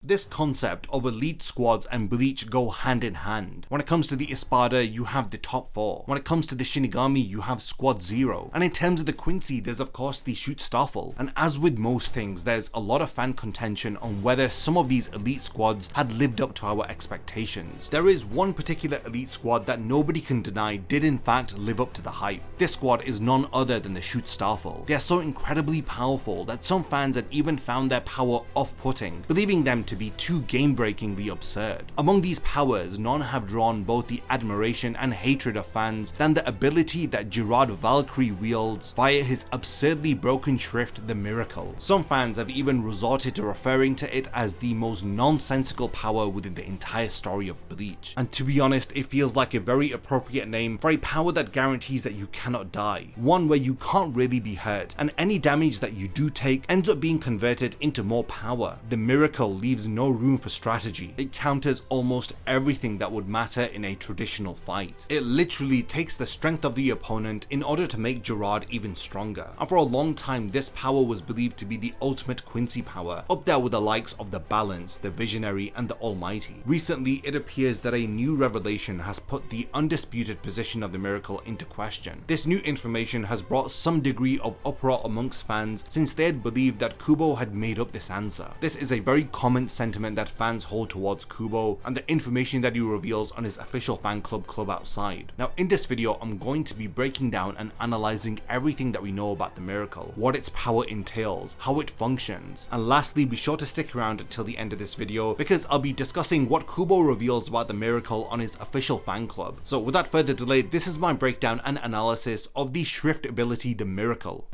This concept of elite squads and Bleach go hand in hand. When it comes to the Espada, you have the top 4. When it comes to the Shinigami, you have Squad 0. And in terms of the Quincy, there's of course the Shoot Staffel. And as with most things, there's a lot of fan contention on whether some of these elite squads had lived up to our expectations. There is one particular elite squad that nobody can deny did in fact live up to the hype. This squad is none other than the Shoot Staffel. They are so incredibly powerful that some fans had even found their power off-putting, believing them to be too game-breakingly absurd. Among these powers, none have drawn both the admiration and hatred of fans than the ability that Gerard Valkyrie wields via his absurdly broken schrift, the Miracle. Some fans have even resorted to referring to it as the most nonsensical power within the entire story of Bleach. And to be honest, it feels like a very appropriate name for a power that guarantees that you cannot die, one where you can't really be hurt, and any damage that you do take ends up being converted into more power. The Miracle leaves no room for strategy. It counters almost everything that would matter in a traditional fight. It literally takes the strength of the opponent in order to make Gerard even stronger. And for a long time, this power was believed to be the ultimate Quincy power, up there with the likes of the Balance, the Visionary, and the Almighty. Recently, it appears that a new revelation has put the undisputed position of the Miracle into question. This new information has brought some degree of uproar amongst fans since they had believed that Kubo had made up this answer. This is a very common sentiment that fans hold towards Kubo and the information that he reveals on his official fan club, Club Outside. Now in this video, I'm going to be breaking down and analysing everything that we know about the Miracle, what its power entails, how it functions, and lastly, be sure to stick around until the end of this video because I'll be discussing what Kubo reveals about the Miracle on his official fan club. So without further delay, this is my breakdown and analysis of the schrift ability, the Miracle.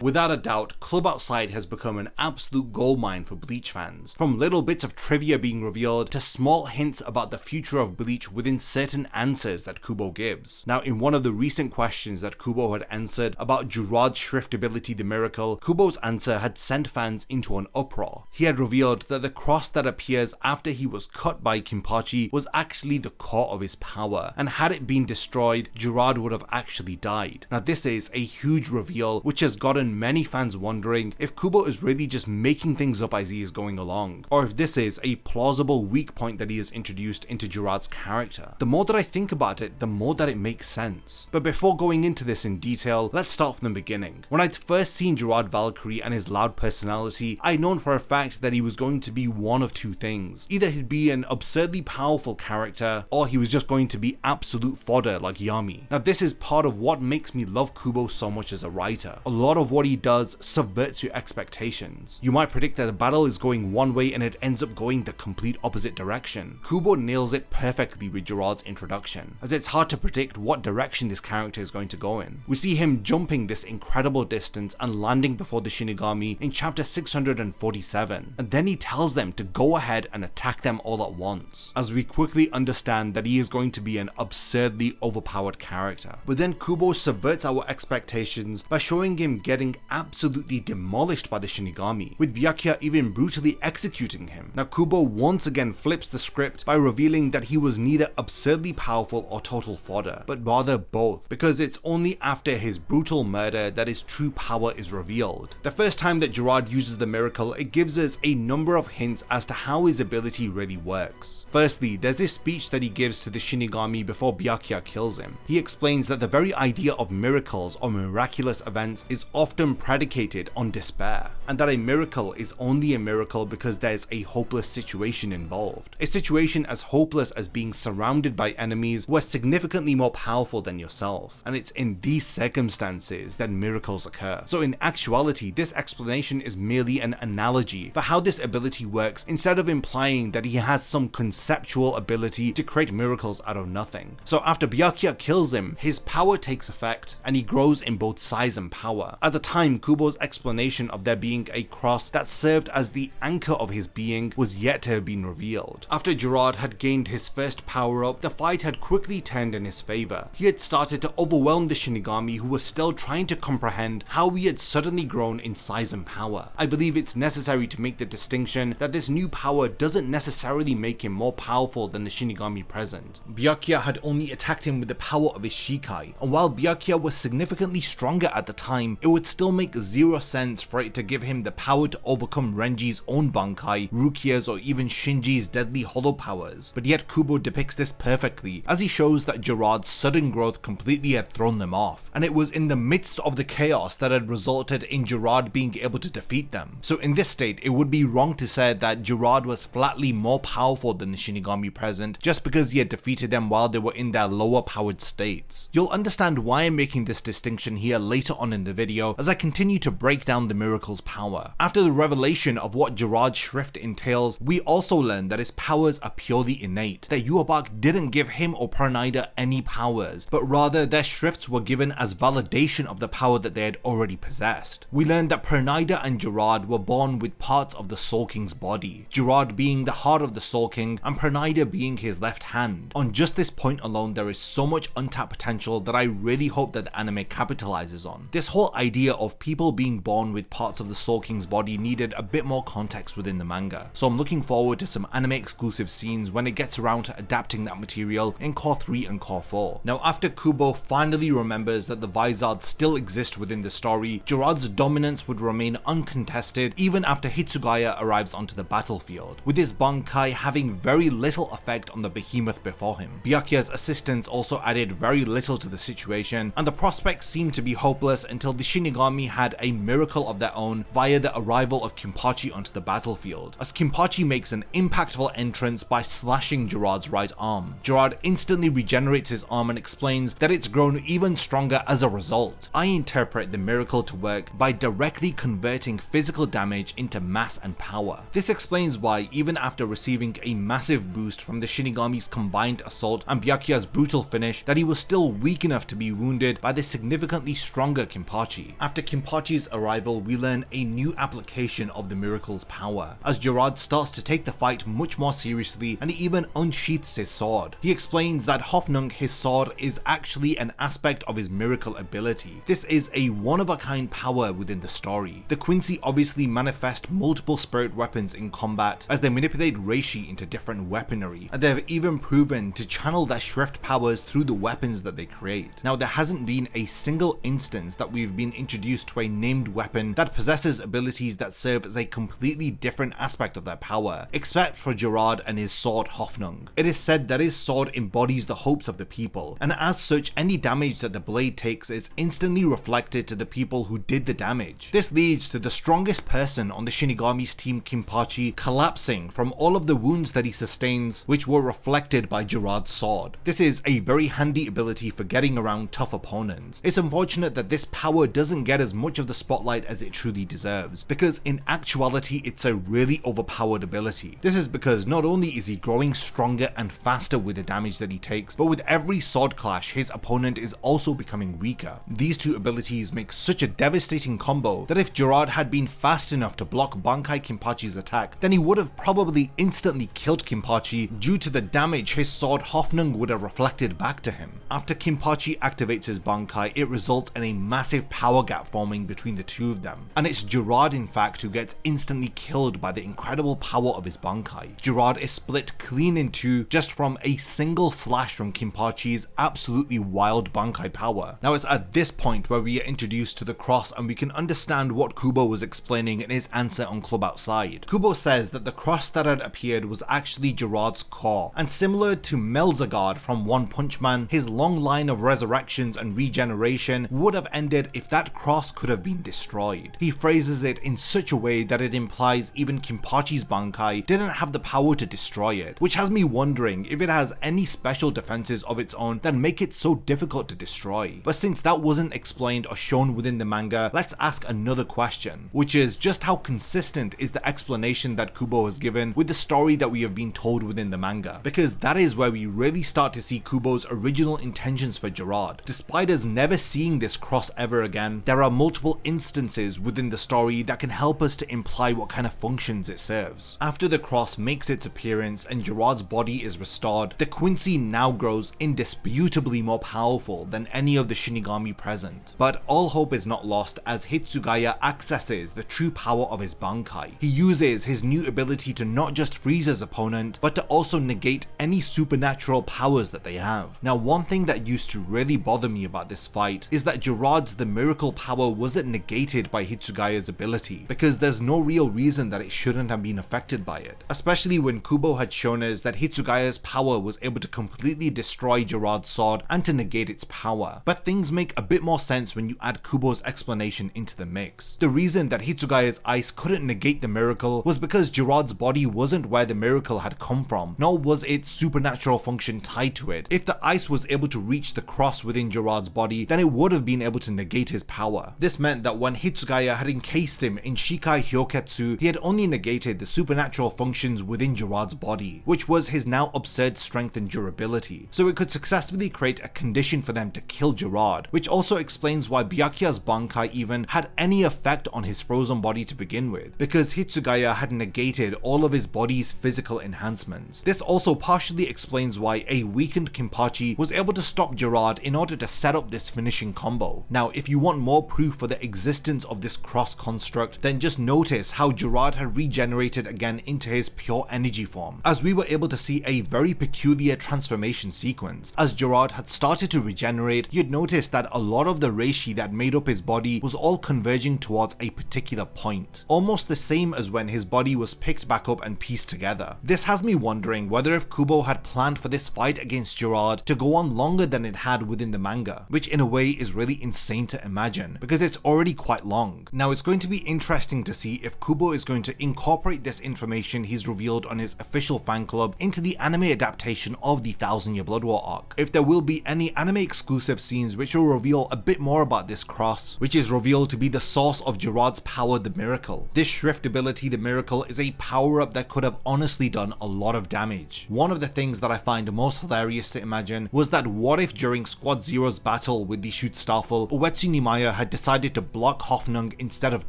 Without a doubt, Club Outside has become an absolute goldmine for Bleach fans, from little bits of trivia being revealed to small hints about the future of Bleach within certain answers that Kubo gives. Now in one of the recent questions that Kubo had answered about Gerard's schrift ability, the Miracle, Kubo's answer had sent fans into an uproar. He had revealed that the cross that appears after he was cut by Kinpachi was actually the core of his power, and had it been destroyed, Gerard would have actually died. Now this is a huge reveal which has gotten many fans wondering if Kubo is really just making things up as he is going along, or if this is a plausible weak point that he has introduced into Gerard's character. The more that I think about it, the more that it makes sense. But before going into this in detail, let's start from the beginning. When I'd first seen Gerard Valkyrie and his loud personality, I'd known for a fact that he was going to be one of two things. Either he'd be an absurdly powerful character, or he was just going to be absolute fodder like Yami. Now this is part of what makes me love Kubo so much as a writer. A lot of what he does subverts your expectations. You might predict that a battle is going one way and it ends up going the complete opposite direction. Kubo nails it perfectly with Gerard's introduction, as it's hard to predict what direction this character is going to go in. We see him jumping this incredible distance and landing before the Shinigami in chapter 647, and then he tells them to go ahead and attack them all at once, as we quickly understand that he is going to be an absurdly overpowered character. But then Kubo subverts our expectations by showing him getting absolutely demolished by the Shinigami, with Byakuya even brutally executing him. Now Kubo once again flips the script by revealing that he was neither absurdly powerful or total fodder, but rather both, because it's only after his brutal murder that his true power is revealed. The first time that Gerard uses the Miracle, it gives us a number of hints as to how his ability really works. Firstly, there's this speech that he gives to the Shinigami before Byakuya kills him. He explains that the very idea of miracles or miraculous events is often predicated on despair, and that a miracle is only a miracle because there's a hopeless situation involved. A situation as hopeless as being surrounded by enemies who are significantly more powerful than yourself, and it's in these circumstances that miracles occur. So in actuality, this explanation is merely an analogy for how this ability works, instead of implying that he has some conceptual ability to create miracles out of nothing. So after Byakuya kills him, his power takes effect, and he grows in both size and power. At the time, Kubo's explanation of there being carrying a cross that served as the anchor of his being was yet to have been revealed. After Gerard had gained his first power-up, the fight had quickly turned in his favour. He had started to overwhelm the Shinigami, who were still trying to comprehend how he had suddenly grown in size and power. I believe it's necessary to make the distinction that this new power doesn't necessarily make him more powerful than the Shinigami present. Byakuya had only attacked him with the power of his Shikai, and while Byakuya was significantly stronger at the time, it would still make zero sense for it to give him the power to overcome Renji's own Bankai, Rukia's, or even Shinji's deadly hollow powers. But yet Kubo depicts this perfectly, as he shows that Gerard's sudden growth completely had thrown them off, and it was in the midst of the chaos that had resulted in Gerard being able to defeat them. So in this state, it would be wrong to say that Gerard was flatly more powerful than the Shinigami present just because he had defeated them while they were in their lower powered states. You'll understand why I'm making this distinction here later on in the video as I continue to break down the miracle's power. After the revelation of what Gerard's schrift entails, we also learn that his powers are purely innate, that Yhwach didn't give him or Pranida any powers, but rather their schrifts were given as validation of the power that they had already possessed. We learned that Pranida and Gerard were born with parts of the Soul King's body, Gerard being the heart of the Soul King and Pranida being his left hand. On just this point alone, there is so much untapped potential that I really hope that the anime capitalizes on. This whole idea of people being born with parts of the Soul King's body needed a bit more context within the manga, so I'm looking forward to some anime exclusive scenes when it gets around to adapting that material in Core 3 and Core 4. Now after Kubo finally remembers that the Vizards still exist within the story, Gerard's dominance would remain uncontested even after Hitsugaya arrives onto the battlefield, with his Bankai having very little effect on the behemoth before him. Byakuya's assistance also added very little to the situation, and the prospects seemed to be hopeless until the Shinigami had a miracle of their own via the arrival of Kinpachi onto the battlefield, as Kinpachi makes an impactful entrance by slashing Gerard's right arm. Gerard instantly regenerates his arm and explains that it's grown even stronger as a result. I interpret the miracle to work by directly converting physical damage into mass and power. This explains why even after receiving a massive boost from the Shinigami's combined assault and Byakuya's brutal finish, that he was still weak enough to be wounded by the significantly stronger Kinpachi. After Kinpachi's arrival, we learn a new application of the miracle's power, as Gerard starts to take the fight much more seriously and he even unsheaths his sword. He explains that Hoffnung, his sword, is actually an aspect of his miracle ability. This is a one-of-a-kind power within the story. The Quincy obviously manifest multiple spirit weapons in combat as they manipulate reishi into different weaponry, and they've even proven to channel their schrift powers through the weapons that they create. Now there hasn't been a single instance that we've been introduced to a named weapon that possesses abilities that serve as a completely different aspect of their power, except for Gerard and his sword Hoffnung. It is said that his sword embodies the hopes of the people, and as such any damage that the blade takes is instantly reflected to the people who did the damage. This leads to the strongest person on the Shinigami's team, Kinpachi, collapsing from all of the wounds that he sustains, which were reflected by Gerard's sword. This is a very handy ability for getting around tough opponents. It's unfortunate that this power doesn't get as much of the spotlight as it truly deserves, because in actuality it's a really overpowered ability. This is because not only is he growing stronger and faster with the damage that he takes, but with every sword clash his opponent is also becoming weaker. These two abilities make such a devastating combo that if Gerard had been fast enough to block Bankai Kinpachi's attack, then he would have probably instantly killed Kinpachi due to the damage his sword Hoffnung would have reflected back to him. After Kinpachi activates his Bankai, it results in a massive power gap forming between the two of them, and it's Gerard in fact who gets instantly killed by the incredible power of his Bankai. Gerard is split clean in two just from a single slash from Kinpachi's absolutely wild Bankai power. Now it's at this point where we are introduced to the cross and we can understand what Kubo was explaining in his answer on Club Outside. Kubo says that the cross that had appeared was actually Gerard's core, and similar to Melzagard from One Punch Man, his long line of resurrections and regeneration would have ended if that cross could have been destroyed. He phrases it in such a way that it implies even Kinpachi's Bankai didn't have the power to destroy it, which has me wondering if it has any special defenses of its own that make it so difficult to destroy. But since that wasn't explained or shown within the manga, let's ask another question, which is just how consistent is the explanation that Kubo has given with the story that we have been told within the manga, because that is where we really start to see Kubo's original intentions for Gerard. Despite us never seeing this cross ever again, there are multiple instances within the story that can help us to imply what kind of functions it serves. After the cross makes its appearance and Gerard's body is restored, the Quincy now grows indisputably more powerful than any of the Shinigami present. But all hope is not lost as Hitsugaya accesses the true power of his Bankai. He uses his new ability to not just freeze his opponent, but to also negate any supernatural powers that they have. Now, one thing that used to really bother me about this fight is that Gerard's the miracle power wasn't negated by Hitsugaya's ability, because there's no real reason that it shouldn't have been affected by it, especially when Kubo had shown us that Hitsugaya's power was able to completely destroy Gerard's sword and to negate its power. But things make a bit more sense when you add Kubo's explanation into the mix. The reason that Hitsugaya's ice couldn't negate the miracle was because Gerard's body wasn't where the miracle had come from, nor was its supernatural function tied to it. If the ice was able to reach the cross within Gerard's body, then it would have been able to negate his power. This meant that when Hitsugaya had encased him in Shikai Hyoketsu, he had only negated the supernatural functions within Gerard's body, which was his now absurd strength and durability, so it could successfully create a condition for them to kill Gerard, which also explains why Byakuya's Bankai even had any effect on his frozen body to begin with, because Hitsugaya had negated all of his body's physical enhancements. This also partially explains why a weakened Kinpachi was able to stop Gerard in order to set up this finishing combo. Now, if you want more proof for the existence of this cross construct, then just notice how Gerard had regenerated again into his pure energy form, as we were able to see a very peculiar transformation sequence. As Gerard had started to regenerate, you'd notice that a lot of the reishi that made up his body was all converging towards a particular point, almost the same as when his body was picked back up and pieced together. This has me wondering whether if Kubo had planned for this fight against Gerard to go on longer than it had within the manga, which in a way is really insane to imagine, because it's already quite long. Now, it's going to be interesting to see if Kubo is going to incorporate this information he's revealed on his official fan club into the anime adaptation of the 1000 Year Blood War arc. If there will be any anime exclusive scenes which will reveal a bit more about this cross, which is revealed to be the source of Gerard's power, the miracle. This schrift ability, the miracle, is a power up that could have honestly done a lot of damage. One of the things that I find most hilarious to imagine was that what if during Squad Zero's battle with the Schutzstaffel, Uetsu Nimaya had decided to block Hoffnung instead of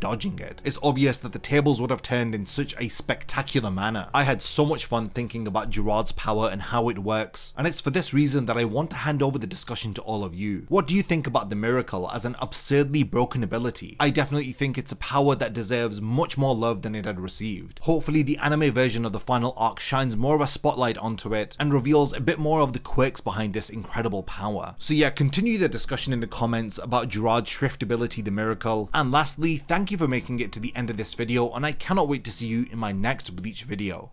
dodging it. It's obvious that the tables would have turned in such a spectacular manner. I had so much fun thinking about Gerard's power and how it works, and it's for this reason that I want to hand over the discussion to all of you. What do you think about the miracle as an absurdly broken ability? I definitely think it's a power that deserves much more love than it had received. Hopefully the anime version of the final arc shines more of a spotlight onto it and reveals a bit more of the quirks behind this incredible power. So yeah, continue the discussion in the comments about Gerard's schrift ability, the miracle. And lastly, thank you for making it to the end of this video, and I cannot wait to see you in my next Bleach video.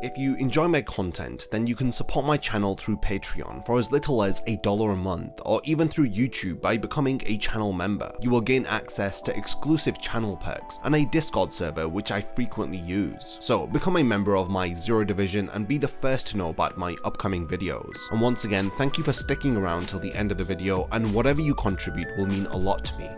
If you enjoy my content, then you can support my channel through Patreon for as little as $1 a month, or even through YouTube by becoming a channel member. You will gain access to exclusive channel perks and a Discord server which I frequently use. So become a member of my Zero Division and be the first to know about my upcoming videos. And once again, thank you for sticking around till the end of the video, and whatever you contribute will mean a lot to me.